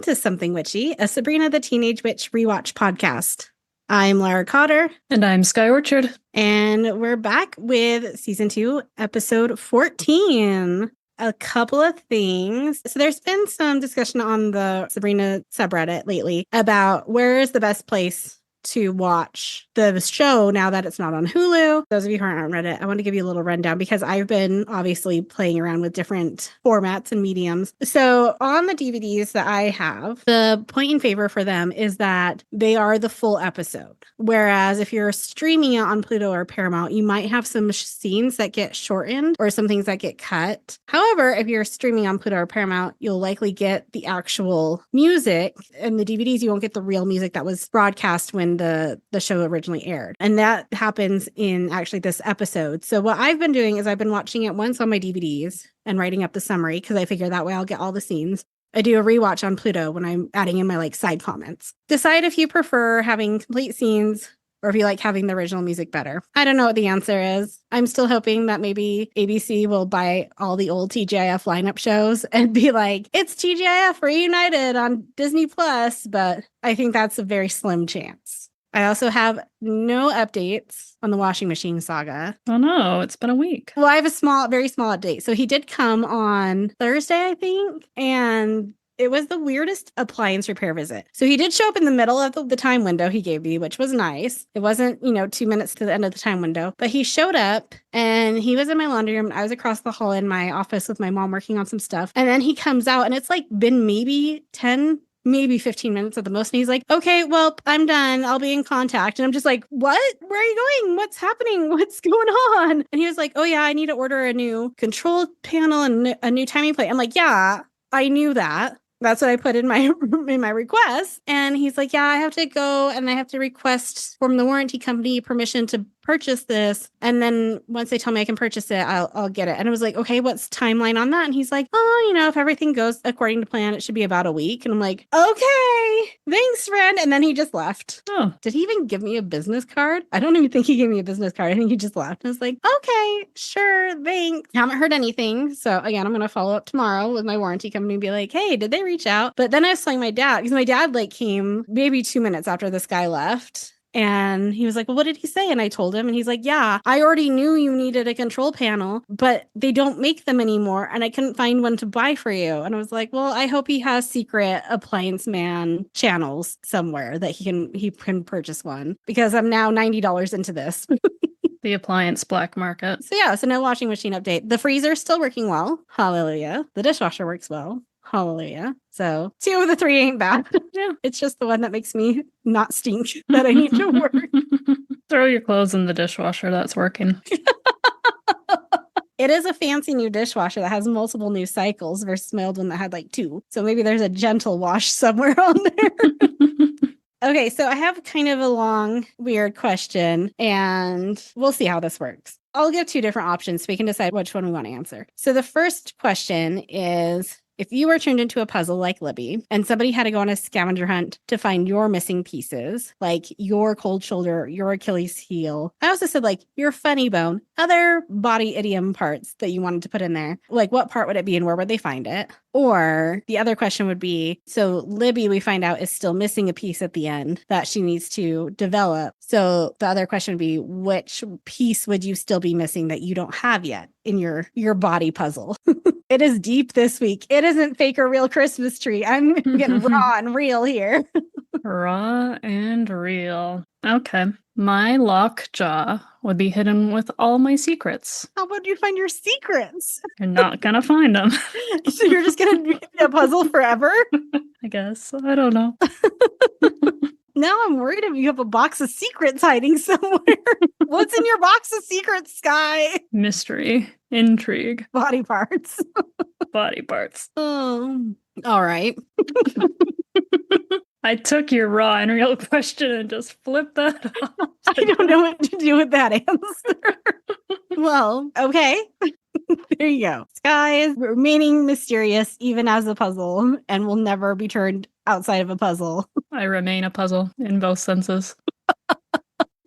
to Something Witchy, a Sabrina the Teenage Witch rewatch podcast. I'm Lara Cotter. And I'm Sky Orchard. And we're back with season 2, episode 14. A couple of things. So there's been some discussion on the Sabrina subreddit lately about where is the best place to watch the show now that it's not on Hulu. Those of you who aren't on Reddit, I want to give you a little rundown because I've been obviously playing around with different formats and mediums. So on the DVDs that I have, the point in favor for them is that they are the full episode. Whereas if you're streaming it on Pluto or Paramount, you might have some scenes that get shortened or some things that get cut. However, if you're streaming on Pluto or Paramount, you'll likely get the actual music. And the DVDs, you won't get the real music that was broadcast when the show originally aired. And that happens in actually this episode. So what I've been doing is I've been watching it once on my DVDs and writing up the summary because I figure that way I'll get all the scenes. I do a rewatch on Pluto when I'm adding in my side comments. Decide if you prefer having complete scenes or if you like having the original music better. I don't know what the answer is. I'm still hoping that maybe ABC will buy all the old TGIF lineup shows and be like, it's TGIF reunited on Disney Plus, but I think that's a very slim chance. I also have no updates on the washing machine saga. Oh no, it's been a week. Well, I have a very small update. So he did come on Thursday, I think, and it was the weirdest appliance repair visit. So he did show up in the middle of the time window he gave me, which was nice. It wasn't, 2 minutes to the end of the time window, but he showed up and he was in my laundry room. I was across the hall in my office with my mom working on some stuff. And then he comes out and it's been maybe 15 minutes at the most. And he's like, okay, well, I'm done. I'll be in contact. And I'm just like, what? Where are you going? What's happening? What's going on? And he was like, oh yeah, I need to order a new control panel and a new timing plate. I'm like, yeah, I knew that. That's what I put in my request. And he's like, yeah, I have to go and I have to request from the warranty company permission to purchase this. And then once they tell me I can purchase it, I'll get it. And I was like, okay, what's timeline on that? And he's like, if everything goes according to plan, it should be about a week. And I'm like, okay, thanks, friend. And then he just left. Oh, did he even give me a business card? I don't even think he gave me a business card. I think he just left. And I was like, okay, sure, thanks. Haven't heard anything. So again, I'm going to follow up tomorrow with my warranty company and be like, hey, did they reach out? But then I was telling my dad, because my dad came maybe 2 minutes after this guy left. And he was like, well, what did he say? And I told him, and he's like, yeah, I already knew you needed a control panel, but they don't make them anymore. And I couldn't find one to buy for you. And I was like, well, I hope he has secret appliance man channels somewhere that he can purchase one because I'm now $90 into this. The appliance black market. So no washing machine update. The freezer's still working well. Hallelujah. The dishwasher works well. Hallelujah. So 2 of the 3 ain't bad. Yeah. It's just the one that makes me not stink that I need to work. Throw your clothes in the dishwasher. That's working. It is a fancy new dishwasher that has multiple new cycles versus my old one that had 2. So maybe there's a gentle wash somewhere on there. Okay, so I have kind of a long, weird question, and we'll see how this works. I'll give 2 different options so we can decide which one we want to answer. So the first question is, if you were turned into a puzzle like Libby and somebody had to go on a scavenger hunt to find your missing pieces, like your cold shoulder, your Achilles heel, I also said your funny bone, other body idiom parts that you wanted to put in there, what part would it be and where would they find it? Or the other question would be, so Libby, we find out, is still missing a piece at the end that she needs to develop. So the other question would be, which piece would you still be missing that you don't have yet in your body puzzle? It is deep this week. It isn't fake or real Christmas tree. I'm getting raw and real here. Raw and real. Okay. My lockjaw would be hidden with all my secrets. How would you find your secrets? You're not gonna find them. So you're just gonna be a puzzle forever? I guess. I don't know. Now I'm worried if you have a box of secrets hiding somewhere. What's in your box of secrets, Sky? Mystery. Intrigue. Body parts. Body parts. Oh, all right. I took your raw and real question and just flipped that off. I don't know what to do with that answer. Well, okay. There you go. Sky is remaining mysterious even as a puzzle and will never be turned outside of a puzzle. I remain a puzzle in both senses.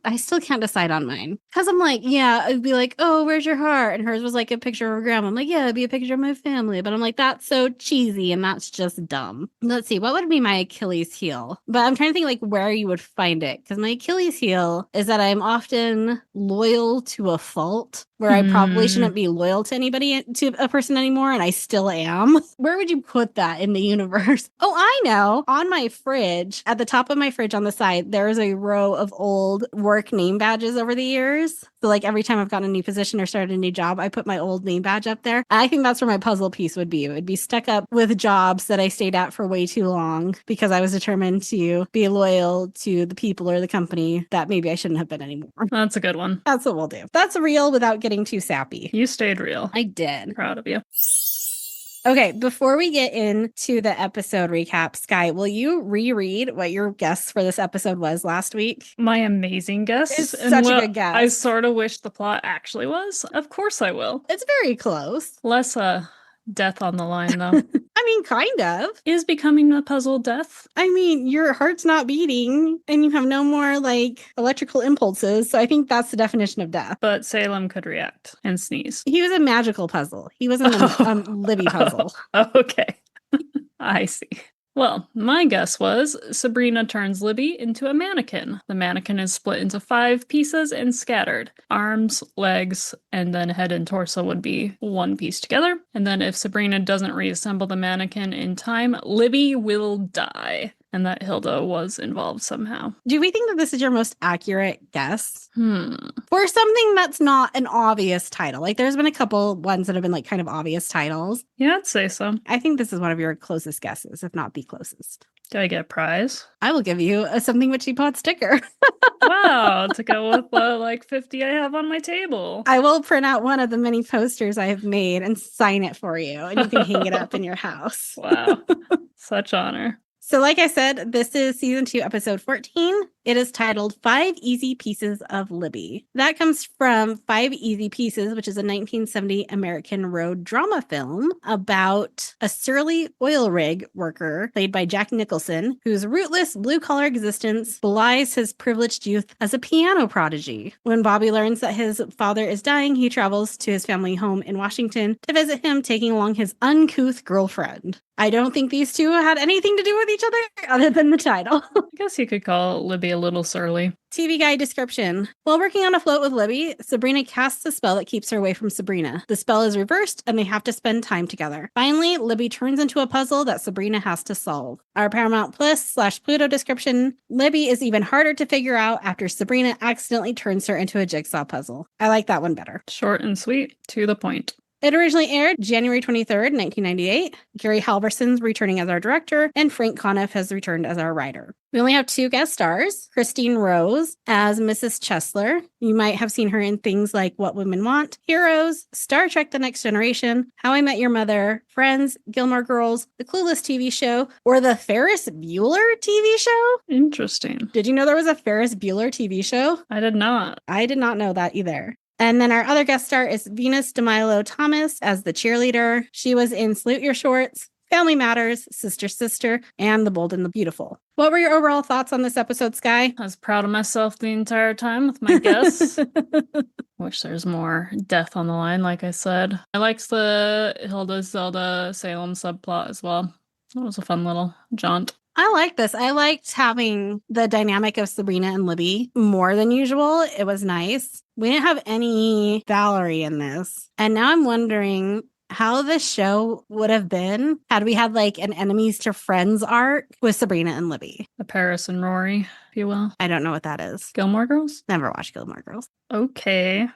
I still can't decide on mine. Because I'm like, yeah, it'd be like, oh, where's your heart? And hers was like a picture of her grandma. I'm like, yeah, it'd be a picture of my family. But I'm like, that's so cheesy and that's just dumb. Let's see, what would be my Achilles heel? But I'm trying to think like where you would find it. Because my Achilles heel is that I'm often loyal to a fault where I probably shouldn't be loyal to anybody, to a person anymore, and I still am. Where would you put that in the universe? Oh, I know. On my fridge, at the top of my fridge on the side, there is a row of old work name badges over the years. So like every time I've gotten a new position or started a new job, I put my old name badge up there. I think that's where my puzzle piece would be. It would be stuck up with jobs that I stayed at for way too long because I was determined to be loyal to the people or the company that maybe I shouldn't have been anymore. That's a good one. That's what we'll do. That's real without getting too sappy. You stayed real. I did. Proud of you. Okay, before we get into the episode recap, Sky, will you reread what your guess for this episode was last week? My amazing guess. It's such a good guess. I sort of wish the plot actually was. Of course I will. It's very close. Less death on the line, though. I mean, kind of. Is becoming a puzzle death? I mean, your heart's not beating and you have no more like electrical impulses. So I think that's the definition of death. But Salem could react and sneeze. He was a magical puzzle. He wasn't a Libby puzzle. Okay. I see. Well, my guess was Sabrina turns Libby into a mannequin. The mannequin is split into 5 pieces and scattered. Arms, legs, and then head and torso would be one piece together. And then if Sabrina doesn't reassemble the mannequin in time, Libby will die. And that Hilda was involved somehow. Do we think that this is your most accurate guess? For something that's not an obvious title. Like there's been a couple ones that have been like kind of obvious titles. Yeah, I'd say so. I think this is one of your closest guesses, if not the closest. Do I get a prize? I will give you a Something Witchy Pod sticker. Wow, to go with the like 50 I have on my table. I will print out one of the many posters I have made and sign it for you. And you can hang it up in your house. Wow, such honor. So like I said, this is season 2, episode 14. It is titled 5 Easy Pieces of Libby. That comes from 5 Easy Pieces, which is a 1970 American road drama film about a surly oil rig worker played by Jack Nicholson, whose rootless blue-collar existence belies his privileged youth as a piano prodigy. When Bobby learns that his father is dying, he travels to his family home in Washington to visit him, taking along his uncouth girlfriend. I don't think these two had anything to do with each other other than the title. I guess you could call Libby a little surly. TV guide description. While working on a float with Libby, Sabrina casts a spell that keeps her away from Sabrina. The spell is reversed and they have to spend time together. Finally, Libby turns into a puzzle that Sabrina has to solve. Our Paramount Plus/Pluto description. Libby is even harder to figure out after Sabrina accidentally turns her into a jigsaw puzzle. I like that one better. Short and sweet, to the point. It originally aired January 23rd, 1998. Gary Halverson's returning as our director, and Frank Conniff has returned as our writer. We only have 2 guest stars. Christine Rose as Mrs. Chesler. You might have seen her in things like What Women Want, Heroes, Star Trek The Next Generation, How I Met Your Mother, Friends, Gilmore Girls, The Clueless TV show, or the Ferris Bueller TV show. Interesting. Did you know there was a Ferris Bueller TV show? I did not. I did not know that either. And then our other guest star is Venus DeMilo Thomas as the cheerleader. She was in Salute Your Shorts, Family Matters, Sister Sister, and The Bold and the Beautiful. What were your overall thoughts on this episode, Sky? I was proud of myself the entire time with my guess. Wish there's more death on the line, like I said. I liked the Hilda, Zelda, Salem subplot as well. It was a fun little jaunt. I like this. I liked having the dynamic of Sabrina and Libby more than usual. It was nice. We didn't have any Valerie in this. And now I'm wondering how the show would have been had we had like an enemies to friends arc with Sabrina and Libby. The Paris and Rory, if you will. I don't know what that is. Gilmore Girls? Never watched Gilmore Girls. Okay.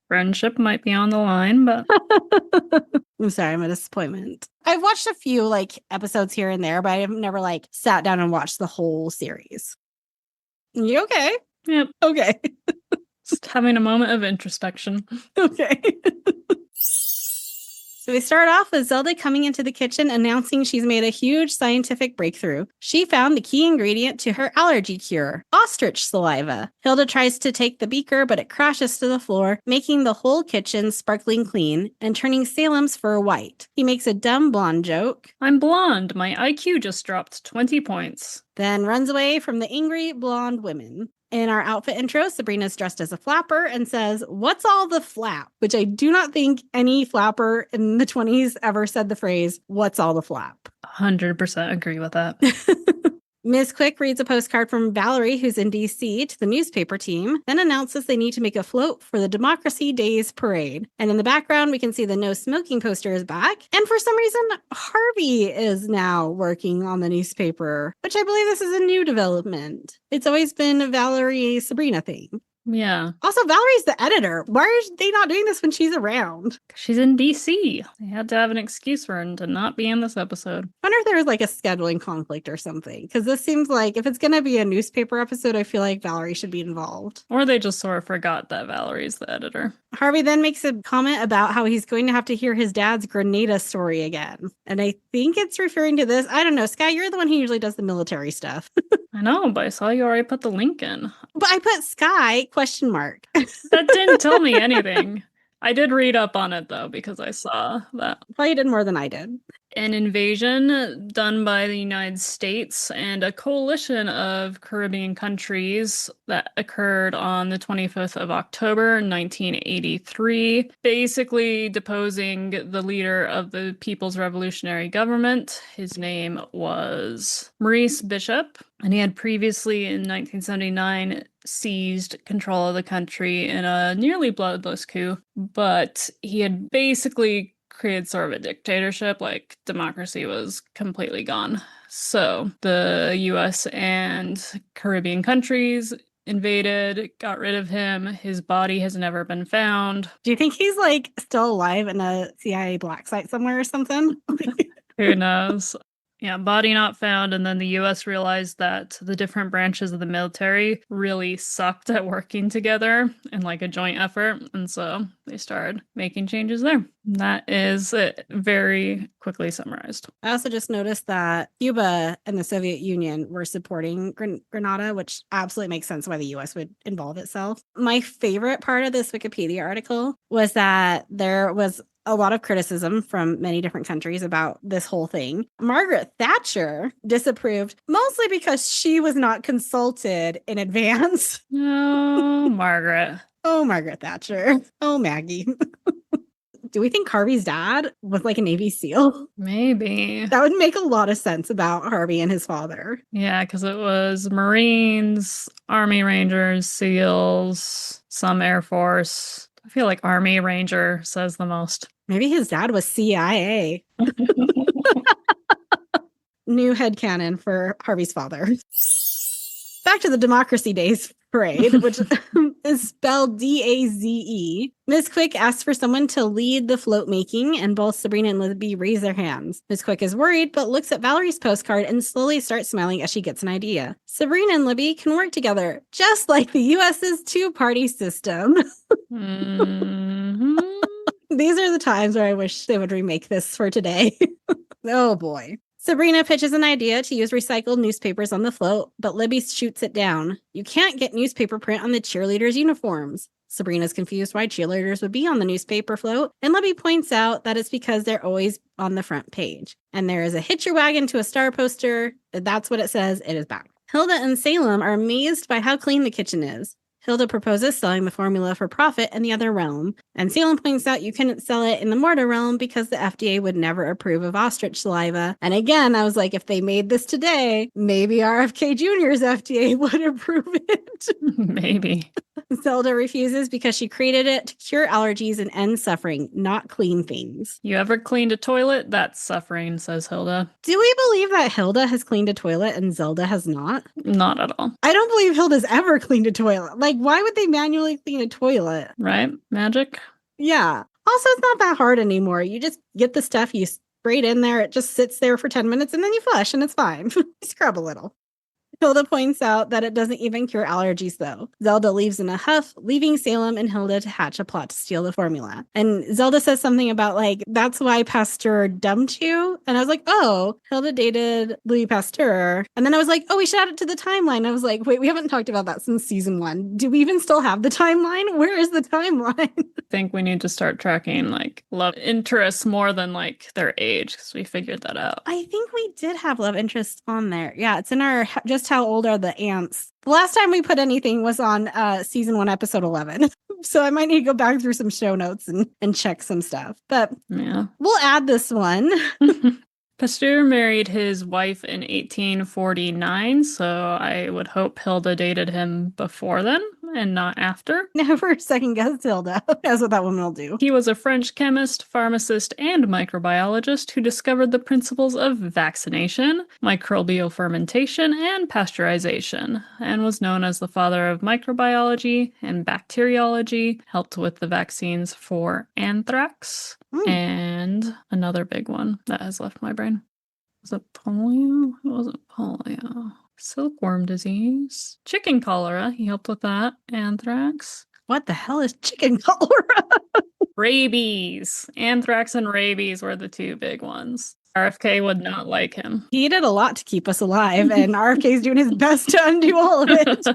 Friendship might be on the line, but I'm sorry, I'm a disappointment. I've watched a few like episodes here and there, but I've never like sat down and watched the whole series. You okay? Yep. Okay. Just having a moment of introspection. Okay. So we start off with Zelda coming into the kitchen announcing she's made a huge scientific breakthrough. She found the key ingredient to her allergy cure, ostrich saliva. Hilda tries to take the beaker, but it crashes to the floor, making the whole kitchen sparkling clean and turning Salem's fur white. He makes a dumb blonde joke. I'm blonde. My IQ just dropped 20 points. Then runs away from the angry blonde women. In our outfit intro, Sabrina's dressed as a flapper and says, "What's all the flap?" Which I do not think any flapper in the 20s ever said the phrase, "What's all the flap?" 100% agree with that. Ms. Quick reads a postcard from Valerie, who's in D.C., to the newspaper team, then announces they need to make a float for the Democracy Days parade. And in the background, we can see the no smoking poster is back. And for some reason, Harvey is now working on the newspaper, which I believe this is a new development. It's always been a Valerie Sabrina thing. Yeah. Also, Valerie's the editor. Why are they not doing this when she's around? She's in DC. They had to have an excuse for her to not be in this episode. I wonder if there was like a scheduling conflict or something. Because this seems like if it's going to be a newspaper episode, I feel like Valerie should be involved. Or they just sort of forgot that Valerie's the editor. Harvey then makes a comment about how he's going to have to hear his dad's Grenada story again. And I think it's referring to this. I don't know. Sky, you're the one who usually does the military stuff. I know, but I saw you already put the link in. But I put Sky ? That didn't tell me anything. I did read up on it, though, because I saw that. Probably did more than I did. An invasion done by the United States and a coalition of Caribbean countries that occurred on the 25th of October, 1983, basically deposing the leader of the People's Revolutionary Government. His name was Maurice Bishop, and he had previously, in 1979, seized control of the country in a nearly bloodless coup, but he had basically created sort of a dictatorship, like democracy was completely gone. So the US and Caribbean countries invaded, got rid of him. His body has never been found. Do you think he's like still alive in a CIA black site somewhere or something? Who knows? Yeah, body not found. And then the US realized that the different branches of the military really sucked at working together in like a joint effort. And so they started making changes there. And that is it, very quickly summarized. I also just noticed that Cuba and the Soviet Union were supporting Grenada, which absolutely makes sense why the US would involve itself. My favorite part of this Wikipedia article was that there was a lot of criticism from many different countries about this whole thing. Margaret Thatcher disapproved, mostly because she was not consulted in advance. Oh, Margaret. Oh, Margaret Thatcher. Oh, Maggie. Do we think Harvey's dad was like a Navy SEAL? Maybe. That would make a lot of sense about Harvey and his father. Yeah, because it was Marines, Army Rangers, SEALs, some Air Force. I feel like Army Ranger says the most. Maybe his dad was CIA. New headcanon for Harvey's father. Back to the Democracy Days parade, which is spelled D-A-Z-E. Ms. Quick asks for someone to lead the float making, and both Sabrina and Libby raise their hands. Ms. Quick is worried, but looks at Valerie's postcard and slowly starts smiling as she gets an idea. Sabrina and Libby can work together, just like the U.S.'s two-party system. Mm-hmm. These are the times where I wish they would remake this for today. Oh, boy. Sabrina pitches an idea to use recycled newspapers on the float, but Libby shoots it down. You can't get newspaper print on the cheerleaders' uniforms. Sabrina's confused why cheerleaders would be on the newspaper float, and Libby points out that it's because they're always on the front page. And there is a hitch your wagon to a star poster. That's what it says. It is back. Hilda and Salem are amazed by how clean the kitchen is. Hilda proposes selling the formula for profit in the other realm, and Salem points out you couldn't sell it in the mortar realm because the FDA would never approve of ostrich saliva. And again, I was like, if they made this today, maybe RFK Jr.'s FDA would approve it. Maybe. Zelda refuses because she created it to cure allergies and end suffering, not clean things. You ever cleaned a toilet? That's suffering, says Hilda. Do we believe that Hilda has cleaned a toilet and Zelda has not? Not at all. I don't believe Hilda's ever cleaned a toilet. Like, why would they manually clean a toilet? Right? Magic? Yeah. Also, it's not that hard anymore. You just get the stuff, you spray it in there, it just sits there for 10 minutes, and then you flush, and it's fine. Scrub a little. Hilda points out that it doesn't even cure allergies, though. Zelda leaves in a huff, leaving Salem and Hilda to hatch a plot to steal the formula. And Zelda says something about, like, that's why Pasteur dumped you. And I was like, oh, Hilda dated Louis Pasteur. And then I was like, oh, we should add it to the timeline. I was like, wait, we haven't talked about that since season 1. Do we even still have the timeline? Where is the timeline? I think we need to start tracking, like, love interests more than, like, their age, because we figured that out. I think we did have love interest on there. Yeah, it's in our just just how old are the ants. The last time we put anything was on season 1, episode 11. So I might need to go back through some show notes and check some stuff. But Yeah. we'll add this one. Pasteur married his wife in 1849, so I would hope Hilda dated him before then and not after. Never second guess Hilda. That's what that woman will do. He was a French chemist, pharmacist, and microbiologist who discovered the principles of vaccination, microbial fermentation, and pasteurization, and was known as the father of microbiology and bacteriology, helped with the vaccines for anthrax, and another big one that has left my brain. Was it polio? It wasn't polio. Silkworm disease. Chicken cholera. He helped with that. Anthrax. What the hell is chicken cholera? Rabies. Anthrax and rabies were the two big ones. RFK would not like him. He did a lot to keep us alive, and RFK is doing his best to undo all of it.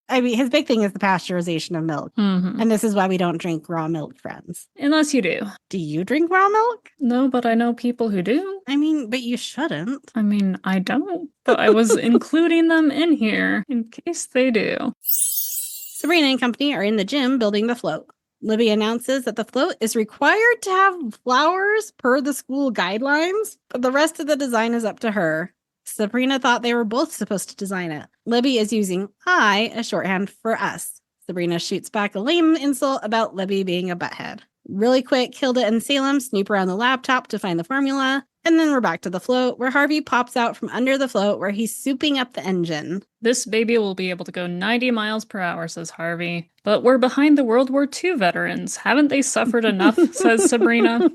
I mean, his big thing is the pasteurization of milk. Mm-hmm. And this is why we don't drink raw milk, friends. Unless you do. Do you drink raw milk? No, but I know people who do. I mean, but you shouldn't. I mean, I don't. But I was including them in here in case they do. Sabrina and company are in the gym building the float. Libby announces that the float is required to have flowers per the school guidelines, but the rest of the design is up to her. Sabrina thought they were both supposed to design it. Libby is using I as shorthand for us. Sabrina shoots back a lame insult about Libby being a butthead. Really quick, Hilda and Salem snoop around the laptop to find the formula. And then we're back to the float, where Harvey pops out from under the float where he's souping up the engine. This baby will be able to go 90 miles per hour, says Harvey. But we're behind the World War II veterans. Haven't they suffered enough, says Sabrina.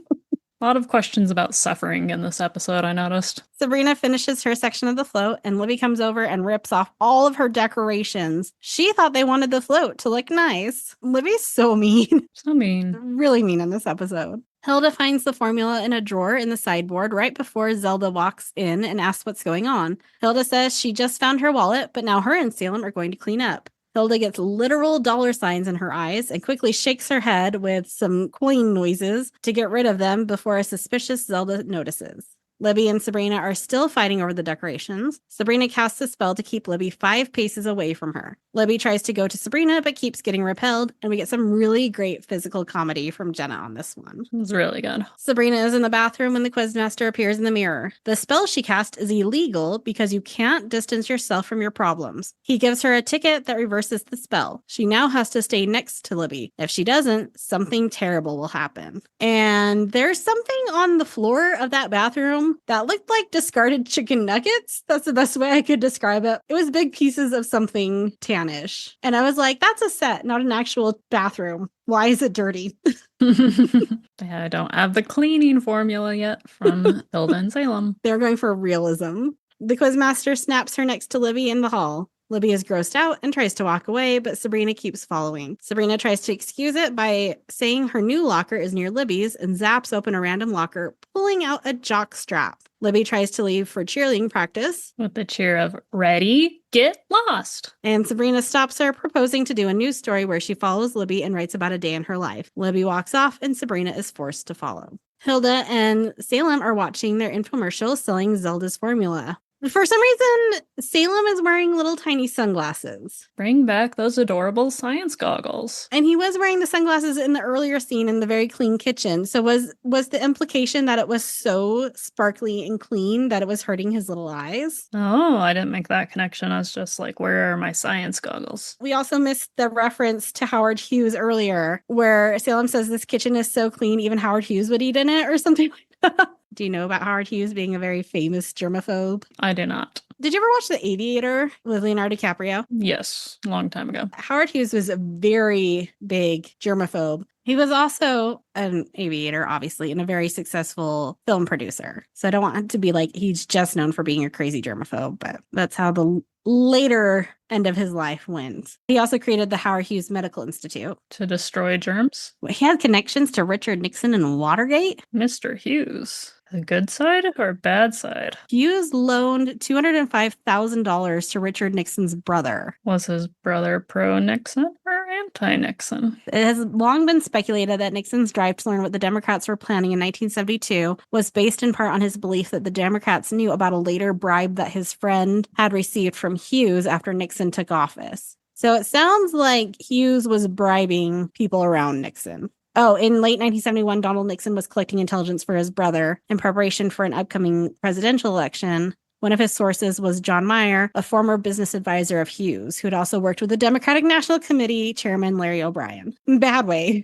A lot of questions about suffering in this episode, I noticed. Sabrina finishes her section of the float, and Libby comes over and rips off all of her decorations. She thought they wanted the float to look nice. Libby's so mean. So mean. Really mean in this episode. Hilda finds the formula in a drawer in the sideboard right before Zelda walks in and asks what's going on. Hilda says she just found her wallet, but now her and Salem are going to clean up. Hilda gets literal dollar signs in her eyes and quickly shakes her head with some coin noises to get rid of them before a suspicious Zelda notices. Libby and Sabrina are still fighting over the decorations. Sabrina casts a spell to keep Libby 5 paces away from her. Libby tries to go to Sabrina, but keeps getting repelled, and we get some really great physical comedy from Jenna on this one. It was really good. Sabrina is in the bathroom when the Quizmaster appears in the mirror. The spell she cast is illegal because you can't distance yourself from your problems. He gives her a ticket that reverses the spell. She now has to stay next to Libby. If she doesn't, something terrible will happen. And there's something on the floor of that bathroom that looked like discarded chicken nuggets. That's the best way I could describe it. It was big pieces of something tannish. And I was like, that's a set, not an actual bathroom. Why is it dirty? Yeah, I don't have the cleaning formula yet from Hilda and Salem. They're going for realism. The Quizmaster snaps her next to Libby in the hall. Libby is grossed out and tries to walk away, but Sabrina keeps following. Sabrina tries to excuse it by saying her new locker is near Libby's and zaps open a random locker, pulling out a jock strap. Libby tries to leave for cheerleading practice with the cheer of, ready, get lost. And Sabrina stops her, proposing to do a news story where she follows Libby and writes about a day in her life. Libby walks off and Sabrina is forced to follow. Hilda and Salem are watching their infomercial selling Zelda's formula. For some reason, Salem is wearing little tiny sunglasses. Bring back those adorable science goggles. And he was wearing the sunglasses in the earlier scene in the very clean kitchen. So was the implication that it was so sparkly and clean that it was hurting his little eyes? Oh, I didn't make that connection. I was just like, where are my science goggles? We also missed the reference to Howard Hughes earlier, where Salem says this kitchen is so clean, even Howard Hughes would eat in it or something like that. Do you know about Howard Hughes being a very famous germaphobe? I do not. Did you ever watch The Aviator with Leonardo DiCaprio? Yes, a long time ago. Howard Hughes was a very big germaphobe. He was also an aviator, obviously, and a very successful film producer. So I don't want it to be like he's just known for being a crazy germaphobe, but that's how the later end of his life went. He also created the Howard Hughes Medical Institute. To destroy germs? He had connections to Richard Nixon and Watergate. Mr. Hughes. The good side or bad side? Hughes loaned $205,000 to Richard Nixon's brother. Was his brother pro-Nixon or anti-Nixon? It has long been speculated that Nixon's drive to learn what the Democrats were planning in 1972 was based in part on his belief that the Democrats knew about a later bribe that his friend had received from Hughes after Nixon took office. So it sounds like Hughes was bribing people around Nixon. Oh, in late 1971, Donald Nixon was collecting intelligence for his brother in preparation for an upcoming presidential election. One of his sources was John Meyer, a former business advisor of Hughes, who had also worked with the Democratic National Committee chairman Larry O'Brien. Bad way.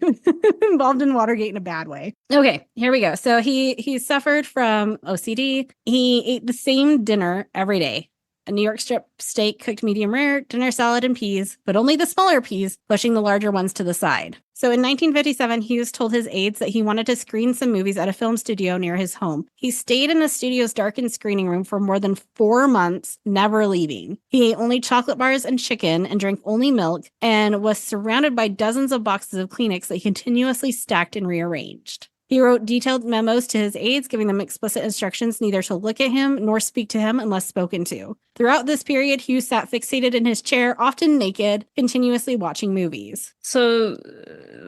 Involved in Watergate in a bad way. Okay, here we go. So he suffered from OCD. He ate the same dinner every day. A New York strip steak cooked medium rare, dinner salad and peas, but only the smaller peas, pushing the larger ones to the side. So in 1957, Hughes told his aides that he wanted to screen some movies at a film studio near his home. He stayed in the studio's darkened screening room for more than 4 months, never leaving. He ate only chocolate bars and chicken and drank only milk and was surrounded by dozens of boxes of Kleenex that he continuously stacked and rearranged. He wrote detailed memos to his aides, giving them explicit instructions neither to look at him nor speak to him unless spoken to. Throughout this period, Hughes sat fixated in his chair, often naked, continuously watching movies. So,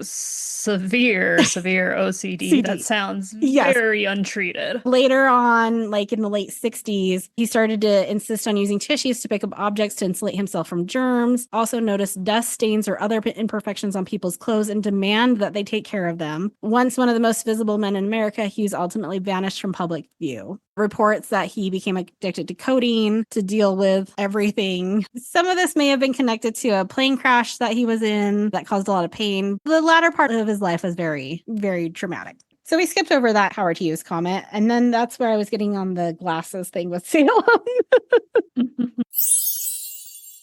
severe OCD. That sounds very untreated. Later on, like in the late 60s, he started to insist on using tissues to pick up objects to insulate himself from germs, also noticed dust stains or other imperfections on people's clothes and demand that they take care of them. Once one of the most visible men in America, Hughes ultimately vanished from public view. Reports that he became addicted to codeine to deal with everything. Some of this may have been connected to a plane crash that he was in that caused a lot of pain. The latter part of his life was very, very traumatic. So we skipped over that Howard Hughes comment, and then that's where I was getting on the glasses thing with Salem.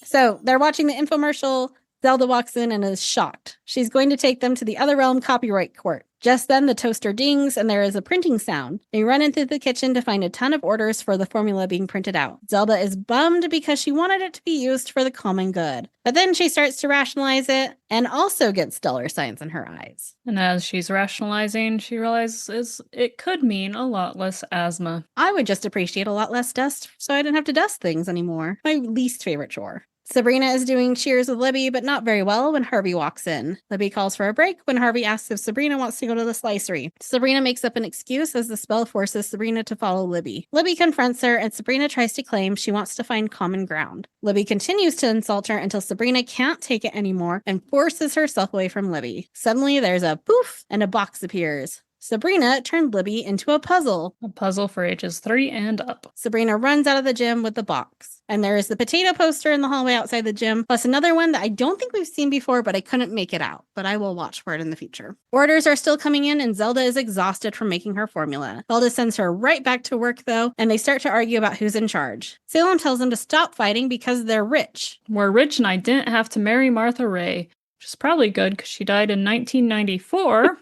So they're watching the infomercial. Zelda walks in and is shocked. She's going to take them to the Other Realm Copyright Court. Just then, the toaster dings and there is a printing sound. They run into the kitchen to find a ton of orders for the formula being printed out. Zelda is bummed because she wanted it to be used for the common good. But then she starts to rationalize it and also gets dollar signs in her eyes. And as she's rationalizing, she realizes it could mean a lot less asthma. I would just appreciate a lot less dust so I didn't have to dust things anymore. My least favorite chore. Sabrina is doing cheers with Libby, but not very well when Harvey walks in. Libby calls for a break when Harvey asks if Sabrina wants to go to the slicery. Sabrina makes up an excuse as the spell forces Sabrina to follow Libby. Libby confronts her, and Sabrina tries to claim she wants to find common ground. Libby continues to insult her until Sabrina can't take it anymore and forces herself away from Libby. Suddenly, there's a poof, and a box appears. Sabrina turned Libby into a puzzle. A puzzle for ages 3 and up. Sabrina runs out of the gym with the box. And there is the potato poster in the hallway outside the gym, plus another one that I don't think we've seen before, but I couldn't make it out. But I will watch for it in the future. Orders are still coming in, and Zelda is exhausted from making her formula. Zelda sends her right back to work, though, and they start to argue about who's in charge. Salem tells them to stop fighting because they're rich. We're rich and I didn't have to marry Martha Ray, which is probably good because she died in 1994.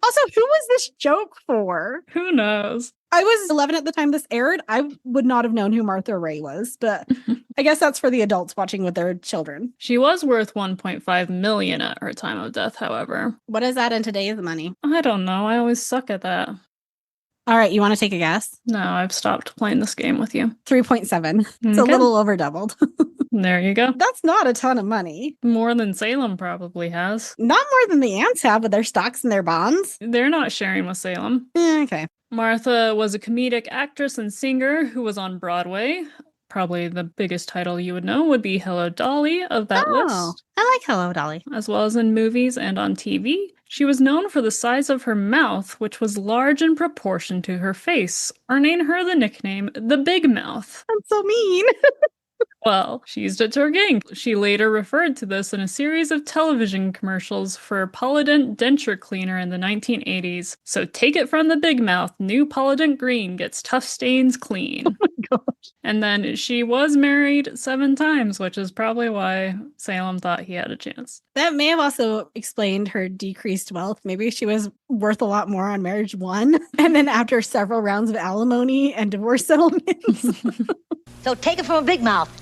Also, who was this joke for? Who knows? I was 11 at the time this aired. I would not have known who Martha Ray was, but I guess that's for the adults watching with their children. She was worth $1.5 million at her time of death, however. What is that in today's money? I don't know. I always suck at that. All right, you want to take a guess? No, I've stopped playing this game with you. 3.7. It's a little over doubled. There you go. That's not a ton of money. More than Salem probably has. Not more than the ants have with their stocks and their bonds. They're not sharing with Salem. Okay. Martha was a comedic actress and singer who was on Broadway. Probably the biggest title you would know would be Hello Dolly of that list. I like Hello Dolly. As well as in movies and on TV. She was known for the size of her mouth, which was large in proportion to her face, earning her the nickname the Big Mouth. That's so mean. Well, she used it to her gain. She later referred to this in a series of television commercials for Polident denture cleaner in the 1980s. So take it from the Big Mouth, new Polident Green gets tough stains clean. Oh my gosh. And then she was married 7 times, which is probably why Salem thought he had a chance. That may have also explained her decreased wealth. Maybe she was worth a lot more on marriage 1. And then after several rounds of alimony and divorce settlements. So take it from a Big Mouth.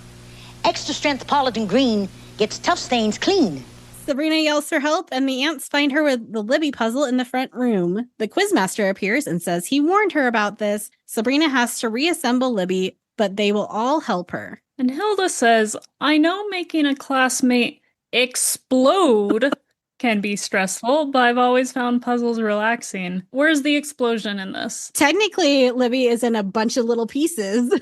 Extra strength Polident Green gets tough stains clean. Sabrina yells for help, and the ants find her with the Libby puzzle in the front room. The quizmaster appears and says he warned her about this. Sabrina has to reassemble Libby, but they will all help her. And Hilda says, I know making a classmate explode can be stressful, but I've always found puzzles relaxing. Where's the explosion in this? Technically, Libby is in a bunch of little pieces.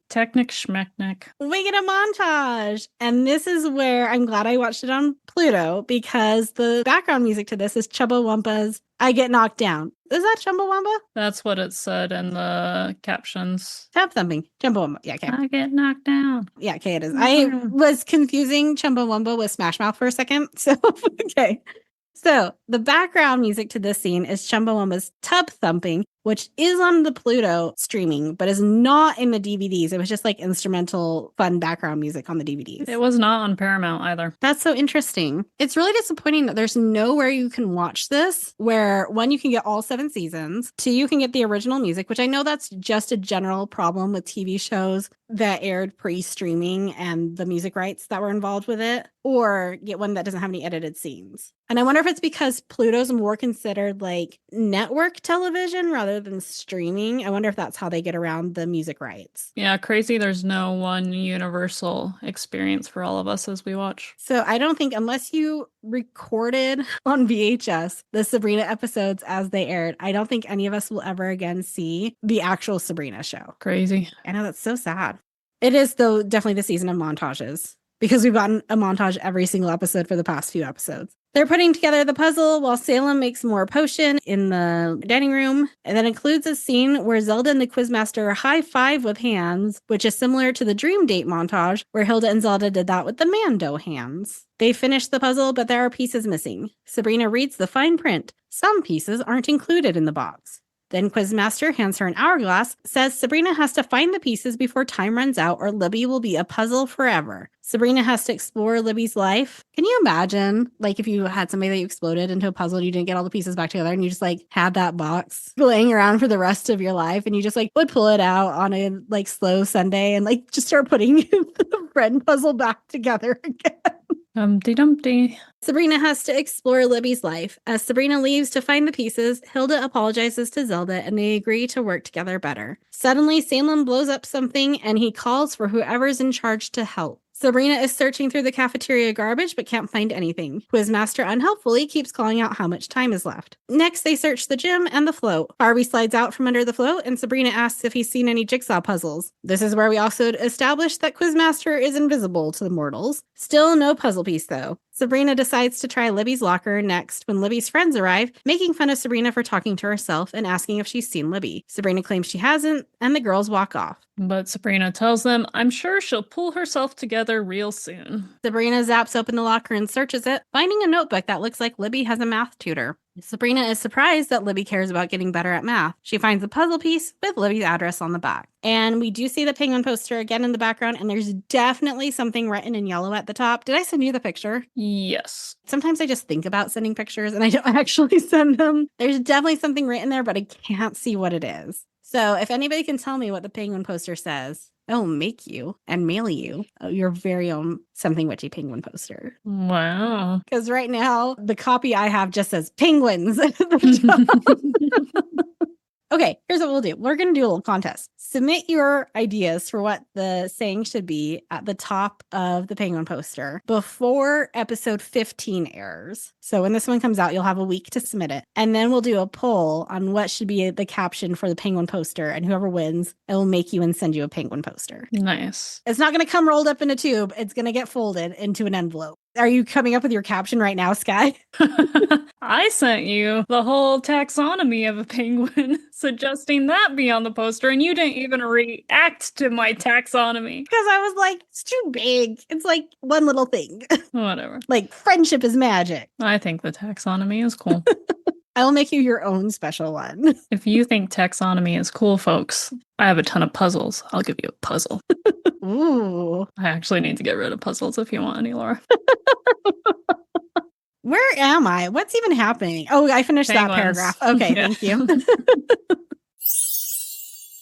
Technic schmecknick. We get a montage. And this is where I'm glad I watched it on Pluto, because the background music to this is Chumbawamba's I Get Knocked Down. Is that Chumbawamba? That's what it said in the captions. Tap thumping. Chumbawamba. Yeah, okay. I get knocked down. Yeah, okay, it is. I was confusing Chumbawamba with Smash Mouth for a second. So, okay. So the background music to this scene is Chumbawamba's Tub Thumping, which is on the Pluto streaming, but is not in the DVDs. It was just like instrumental, fun background music on the DVDs. It was not on Paramount either. That's so interesting. It's really disappointing that there's nowhere you can watch this where, one, you can get all 7 seasons, 2, you can get the original music, which I know that's just a general problem with TV shows that aired pre-streaming and the music rights that were involved with it, or get one that doesn't have any edited scenes. And I wonder if it's because Pluto's more considered like network television rather than streaming. I wonder if that's how they get around the music rights. Yeah, crazy. There's no one universal experience for all of us as we watch. So I don't think, unless you recorded on VHS the Sabrina episodes as they aired, I don't think any of us will ever again see the actual Sabrina show. Crazy. I know, that's so sad. It is, though, definitely the season of montages, because we've gotten a montage every single episode for the past few episodes. They're putting together the puzzle while Salem makes more potion in the dining room. And that includes a scene where Zelda and the quizmaster high five with hands, which is similar to the dream date montage where Hilda and Zelda did that with the Mando hands. They finish the puzzle, but there are pieces missing. Sabrina reads the fine print. Some pieces aren't included in the box. Then Quizmaster hands her an hourglass, says Sabrina has to find the pieces before time runs out or Libby will be a puzzle forever. Sabrina has to explore Libby's life. Can you imagine, like, if you had somebody that you exploded into a puzzle and you didn't get all the pieces back together and you just, like, had that box laying around for the rest of your life and you just, like, would pull it out on a, like, slow Sunday and, like, just start putting the friend puzzle back together again? Dumpty Dumpty. Sabrina has to explore Libby's life. As Sabrina leaves to find the pieces, Hilda apologizes to Zelda and they agree to work together better. Suddenly, Salem blows up something and he calls for whoever's in charge to help. Sabrina is searching through the cafeteria garbage but can't find anything. Quizmaster unhelpfully keeps calling out how much time is left. Next, they search the gym and the float. Barbie slides out from under the float and Sabrina asks if he's seen any jigsaw puzzles. This is where we also establish that Quizmaster is invisible to the mortals. Still no puzzle piece though. Sabrina decides to try Libby's locker next when Libby's friends arrive, making fun of Sabrina for talking to herself and asking if she's seen Libby. Sabrina claims she hasn't, and the girls walk off. But Sabrina tells them, I'm sure she'll pull herself together real soon. Sabrina zaps open the locker and searches it, finding a notebook that looks like Libby has a math tutor. Sabrina is surprised that Libby cares about getting better at math. She finds a puzzle piece with Libby's address on the back. And we do see the penguin poster again in the background, and there's definitely something written in yellow at the top. Did I send you the picture? Yes. Sometimes I just think about sending pictures and I don't actually send them. There's definitely something written there, but I can't see what it is. So if anybody can tell me what the penguin poster says, I'll make you and mail you your very own Something Witchy penguin poster. Wow. Because right now, the copy I have just says penguins at the top. Okay, here's what we'll do. We're going to do a little contest. Submit your ideas for what the saying should be at the top of the penguin poster before episode 15 airs. So when this one comes out, you'll have a week to submit it. And then we'll do a poll on what should be the caption for the penguin poster. And whoever wins, it will make you and send you a penguin poster. Nice. It's not going to come rolled up in a tube. It's going to get folded into an envelope. Are you coming up with your caption right now, Sky? I sent you the whole taxonomy of a penguin, suggesting that be on the poster, and you didn't even react to my taxonomy. Because I was like, it's too big. It's like one little thing. Whatever. Like, friendship is magic. I think the taxonomy is cool. I will make you your own special one. If you think taxonomy is cool, folks, I have a ton of puzzles. I'll give you a puzzle. Ooh. I actually need to get rid of puzzles if you want any, Laura. Where am I? What's even happening? Oh, I finished Penguins. that paragraph. Okay, Yeah. Thank you.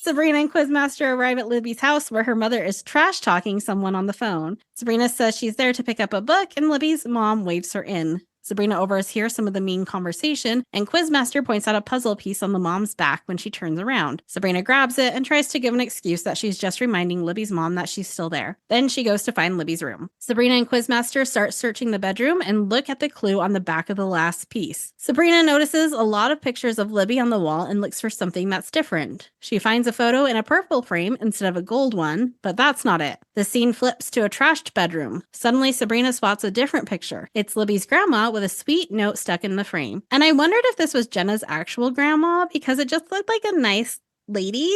Sabrina and Quizmaster arrive at Libby's house where her mother is trash-talking someone on the phone. Sabrina says she's there to pick up a book, and Libby's mom waves her in. Sabrina overhears some of the mean conversation, and Quizmaster points out a puzzle piece on the mom's back when she turns around. Sabrina grabs it and tries to give an excuse that she's just reminding Libby's mom that she's still there. Then she goes to find Libby's room. Sabrina and Quizmaster start searching the bedroom and look at the clue on the back of the last piece. Sabrina notices a lot of pictures of Libby on the wall and looks for something that's different. She finds a photo in a purple frame instead of a gold one, but that's not it. The scene flips to a trashed bedroom. Suddenly, Sabrina spots a different picture. It's Libby's grandma with a sweet note stuck in the frame. And I wondered if this was Jenna's actual grandma because it just looked like a nice lady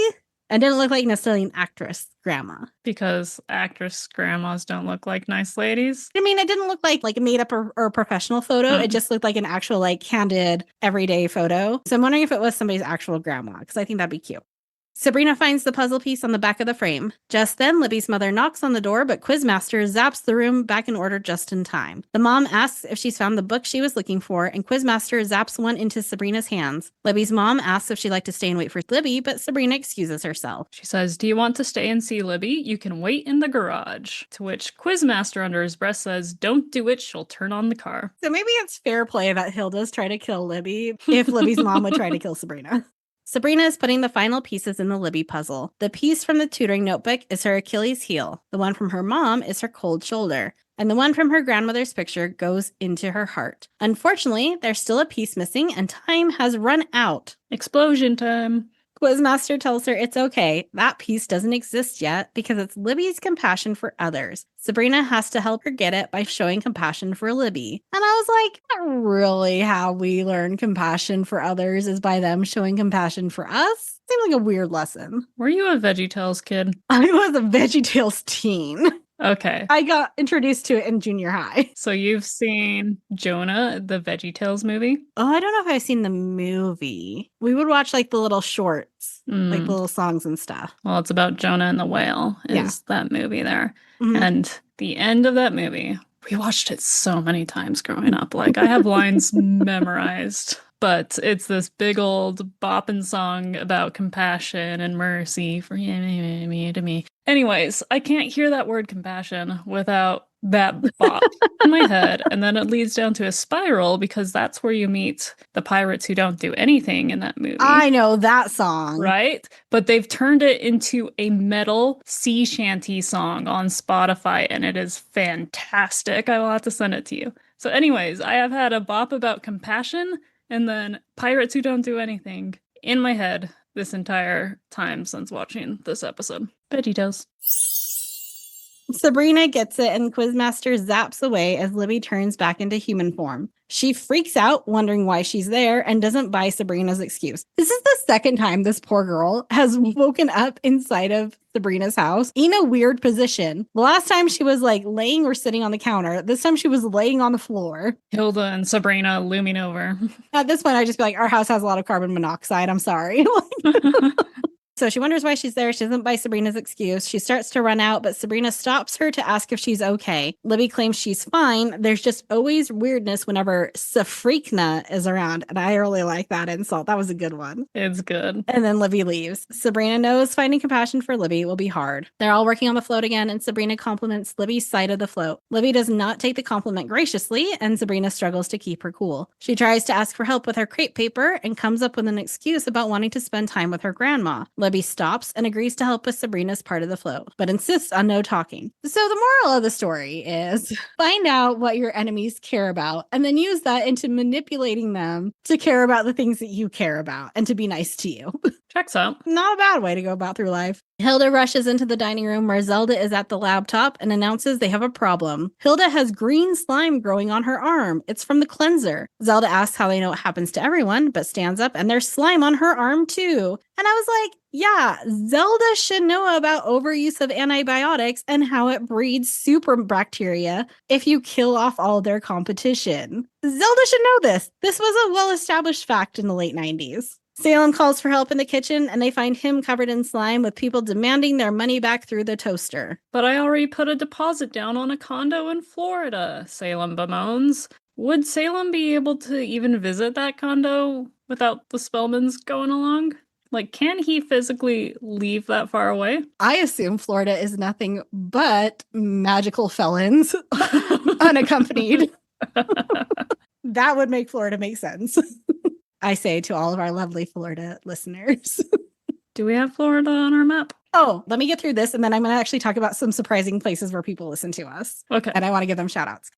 and didn't look like necessarily an actress grandma. Because actress grandmas don't look like nice ladies? I mean, it didn't look like a made up or a professional photo. It just looked like an actual candid everyday photo. So I'm wondering if it was somebody's actual grandma because I think that'd be cute. Sabrina finds the puzzle piece on the back of the frame. Just then, Libby's mother knocks on the door, but Quizmaster zaps the room back in order just in time. The mom asks if she's found the book she was looking for, and Quizmaster zaps one into Sabrina's hands. Libby's mom asks if she'd like to stay and wait for Libby, but Sabrina excuses herself. She says, "Do you want to stay and see Libby? You can wait in the garage." To which Quizmaster under his breath says, "Don't do it, she'll turn on the car." So maybe it's fair play that Hilda's try to kill Libby if Libby's mom would try to kill Sabrina. Sabrina is putting the final pieces in the Libby puzzle. The piece from the tutoring notebook is her Achilles heel. The one from her mom is her cold shoulder. And the one from her grandmother's picture goes into her heart. Unfortunately, there's still a piece missing and time has run out. Explosion time. Quizmaster tells her it's okay. That piece doesn't exist yet because it's Libby's compassion for others. Sabrina has to help her get it by showing compassion for Libby. And I was like, not really how we learn compassion for others is by them showing compassion for us. Seemed like a weird lesson. Were you a VeggieTales kid? I was a VeggieTales teen. Okay. I got introduced to it in junior high. So you've seen Jonah, the VeggieTales movie? Oh, I don't know if I've seen the movie. We would watch the little shorts, the little songs and stuff. Well, it's about Jonah and the whale is that movie there. Mm-hmm. And the end of that movie, we watched it so many times growing up. I have lines memorized. But it's this big old bopping song about compassion and mercy for me to me. Anyways, I can't hear that word compassion without that bop in my head. And then it leads down to a spiral because that's where you meet the pirates who don't do anything in that movie. I know that song. Right? But they've turned it into a metal sea shanty song on Spotify, and it is fantastic. I will have to send it to you. So anyways, I have had a bop about compassion and then pirates who don't do anything in my head this entire time since watching this episode. VeggieTales. Sabrina gets it and Quizmaster zaps away as Libby turns back into human form. She freaks out, wondering why she's there, and doesn't buy Sabrina's excuse. This is the second time this poor girl has woken up inside of Sabrina's house in a weird position. The last time she was laying or sitting on the counter. This time she was laying on the floor. Hilda and Sabrina looming over. At this point, I just be like, our house has a lot of carbon monoxide. I'm sorry. So she wonders why she's there. She doesn't buy Sabrina's excuse. She starts to run out, but Sabrina stops her to ask if she's okay. Libby claims she's fine. There's just always weirdness whenever Sabrina is around. And I really like that insult. That was a good one. It's good. And then Libby leaves. Sabrina knows finding compassion for Libby will be hard. They're all working on the float again, and Sabrina compliments Libby's side of the float. Libby does not take the compliment graciously, and Sabrina struggles to keep her cool. She tries to ask for help with her crepe paper and comes up with an excuse about wanting to spend time with her grandma. Libby stops and agrees to help with Sabrina's part of the float, but insists on no talking. So the moral of the story is find out what your enemies care about and then use that into manipulating them to care about the things that you care about and to be nice to you. Checks out. Not a bad way to go about through life. Hilda rushes into the dining room where Zelda is at the laptop and announces they have a problem. Hilda has green slime growing on her arm. It's from the cleanser. Zelda asks how they know it happens to everyone, but stands up and there's slime on her arm too. And I was like, yeah, Zelda should know about overuse of antibiotics and how it breeds super bacteria if you kill off all their competition. Zelda should know this. This was a well-established fact in the late 90s. Salem calls for help in the kitchen, and they find him covered in slime with people demanding their money back through the toaster. But I already put a deposit down on a condo in Florida, Salem bemoans. Would Salem be able to even visit that condo without the Spellmans going along? Like, can he physically leave that far away? I assume Florida is nothing but magical felons unaccompanied. That would make Florida make sense. I say to all of our lovely Florida listeners. Do we have Florida on our map? Oh, let me get through this, and then I'm going to actually talk about some surprising places where people listen to us. Okay. And I want to give them shout outs.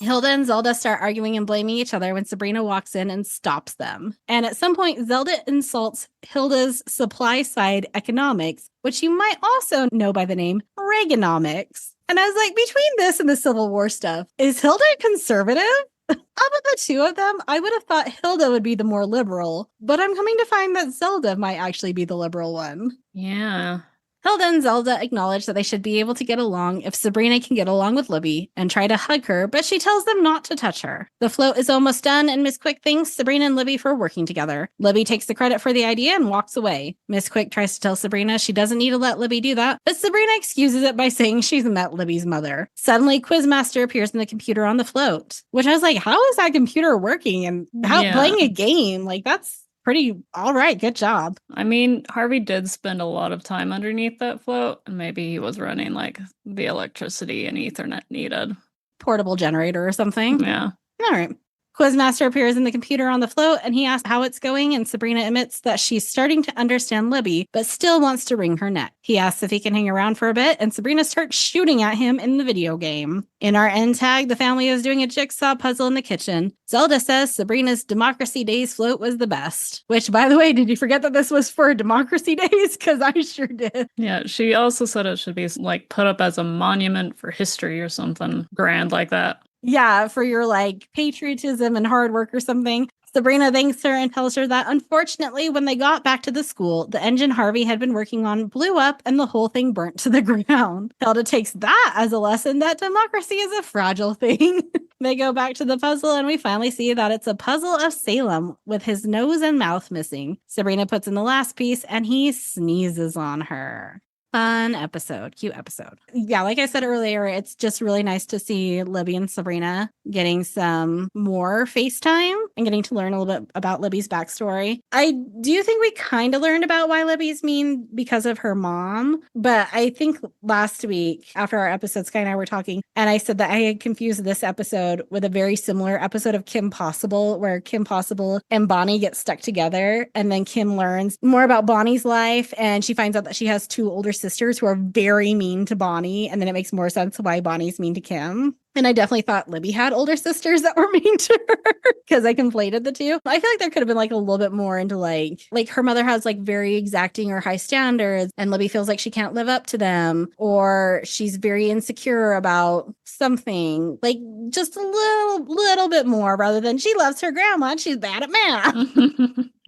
Hilda and Zelda start arguing and blaming each other when Sabrina walks in and stops them. And at some point, Zelda insults Hilda's supply side economics, which you might also know by the name Reaganomics. And I was like, between this and the Civil War stuff, is Hilda conservative? Out of the two of them, I would have thought Hilda would be the more liberal, but I'm coming to find that Zelda might actually be the liberal one. Yeah. Hilda and Zelda acknowledge that they should be able to get along if Sabrina can get along with Libby and try to hug her, but she tells them not to touch her. The float is almost done, and Miss Quick thanks Sabrina and Libby for working together. Libby takes the credit for the idea and walks away. Miss Quick tries to tell Sabrina she doesn't need to let Libby do that, but Sabrina excuses it by saying she's met Libby's mother. Suddenly, Quizmaster appears in the computer on the float, which I was like, how is that computer working? And how playing a game? Like, that's pretty all right. Good job. I mean, Harvey did spend a lot of time underneath that float, and maybe he was running like the electricity and Ethernet needed. Portable generator or something. Yeah. All right. Quizmaster appears in the computer on the float, and he asks how it's going, and Sabrina admits that she's starting to understand Libby, but still wants to wring her neck. He asks if he can hang around for a bit, and Sabrina starts shooting at him in the video game. In our end tag, the family is doing a jigsaw puzzle in the kitchen. Zelda says Sabrina's Democracy Days float was the best. Which, by the way, did you forget that this was for Democracy Days? Because I sure did. Yeah, she also said it should be like put up as a monument for history or something grand like that. Yeah, for your like patriotism and hard work or something. Sabrina thanks her and tells her that unfortunately, when they got back to the school, the engine Harvey had been working on blew up and the whole thing burnt to the ground. Hilda takes that as a lesson that democracy is a fragile thing. They go back to the puzzle and we finally see that it's a puzzle of Salem with his nose and mouth missing. Sabrina puts in the last piece and he sneezes on her. Fun episode. Cute episode. Yeah, like I said earlier, it's just really nice to see Libby and Sabrina getting some more FaceTime and getting to learn a little bit about Libby's backstory. I do think we kind of learned about why Libby's mean because of her mom, but I think last week after our episode, Sky and I were talking, and I said that I had confused this episode with a very similar episode of Kim Possible, where Kim Possible and Bonnie get stuck together, and then Kim learns more about Bonnie's life, and she finds out that she has two older sisters who are very mean to Bonnie, and then it makes more sense why Bonnie's mean to Kim. And I definitely thought Libby had older sisters that were mean to her because I conflated the two. I feel like there could have been like a little bit more into like her mother has like very exacting or high standards and Libby feels like she can't live up to them, or she's very insecure about something, like just a little bit more rather than she loves her grandma and she's bad at math.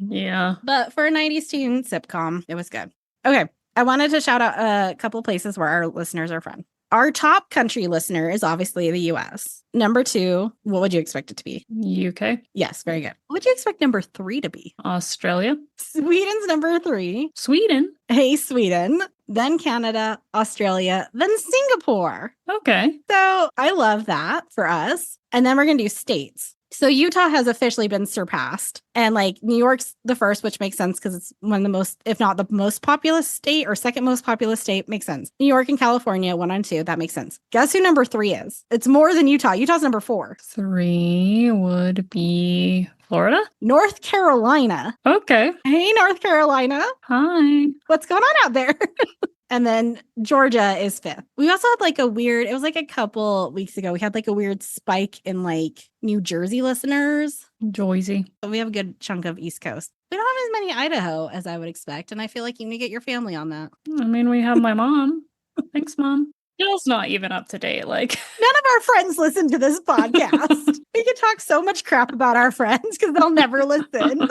Yeah. But for a 90s teen sitcom, it was good. Okay. I wanted to shout out a couple places where our listeners are from. Our top country listener is obviously the US. Number 2, what would you expect it to be? UK. Yes, very good. What would you expect number 3 to be? Australia. Sweden's number 3. Sweden. Hey, Sweden. Then Canada, Australia, then Singapore. Okay. So I love that for us. And then we're going to do states. So Utah has officially been surpassed. And like New York's the first, which makes sense because it's one of the most, if not the most populous state or second most populous state, makes sense. New York and California, 1 and 2, that makes sense. Guess who number 3 is? It's more than Utah. Utah's number 4. 3 would be Florida? North Carolina. Okay. Hey, North Carolina. Hi. What's going on out there? And then Georgia is 5th. We also had like it was like a couple weeks ago, we had like a weird spike in like New Jersey listeners. Joyzy. But we have a good chunk of East Coast. We don't have as many Idaho as I would expect. And I feel like you need to get your family on that. I mean, we have my mom. Thanks, Mom. Jill's not even up to date. Like, none of our friends listen to this podcast. We can talk so much crap about our friends because they'll never listen.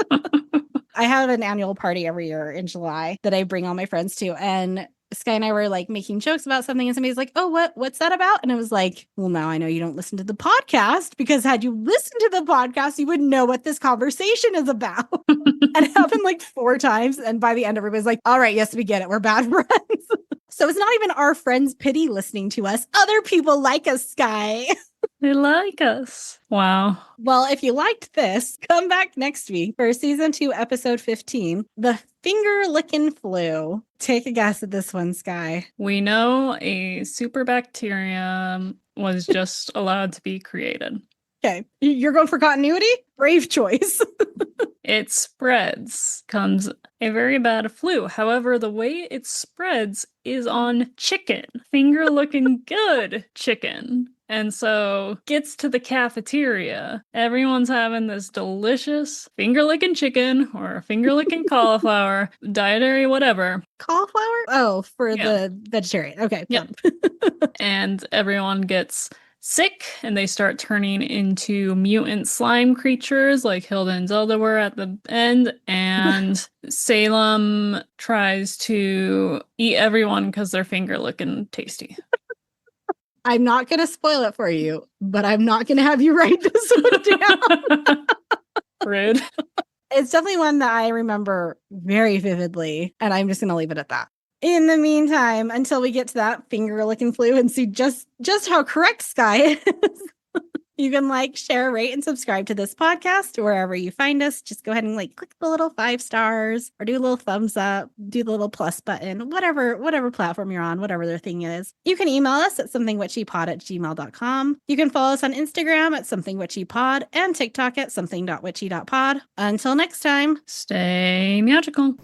I have an annual party every year in July that I bring all my friends to. And Sky and I were like making jokes about something and somebody's like, oh, what's that about? And I was like, well, now I know you don't listen to the podcast because had you listened to the podcast, you would know what this conversation is about. And it happened like 4 times. And by the end, everybody's like, all right, yes, we get it. We're bad friends. So it's not even our friends pity listening to us. Other people like us, Sky. They like us. Wow. Well, if you liked this, come back next week for season 2, episode 15, The Finger Lickin' Flu. Take a guess at this one, Sky. We know a super bacterium was just allowed to be created. Okay. You're going for continuity? Brave choice. It spreads, comes a very bad flu. However, the way it spreads is on chicken, finger looking good chicken. And so gets to the cafeteria. Everyone's having this delicious finger licking chicken or finger licking cauliflower, dietary whatever. Cauliflower? Oh, for the vegetarian. Okay. Yep. And everyone gets sick and they start turning into mutant slime creatures like Hilda and Zelda were at the end. And Salem tries to eat everyone because they're finger looking tasty. I'm not going to spoil it for you, but I'm not going to have you write this one down. Rude. It's definitely one that I remember very vividly, and I'm just going to leave it at that. In the meantime, until we get to that finger-licking flu and see just how correct Sky is, you can like, share, rate, and subscribe to this podcast wherever you find us. Just go ahead and like click the little 5 stars or do a little thumbs up, do the little plus button, whatever platform you're on, whatever their thing is. You can email us at somethingwitchypod@gmail.com. You can follow us on Instagram at somethingwitchypod and TikTok at something.witchy.pod. Until next time, stay magical.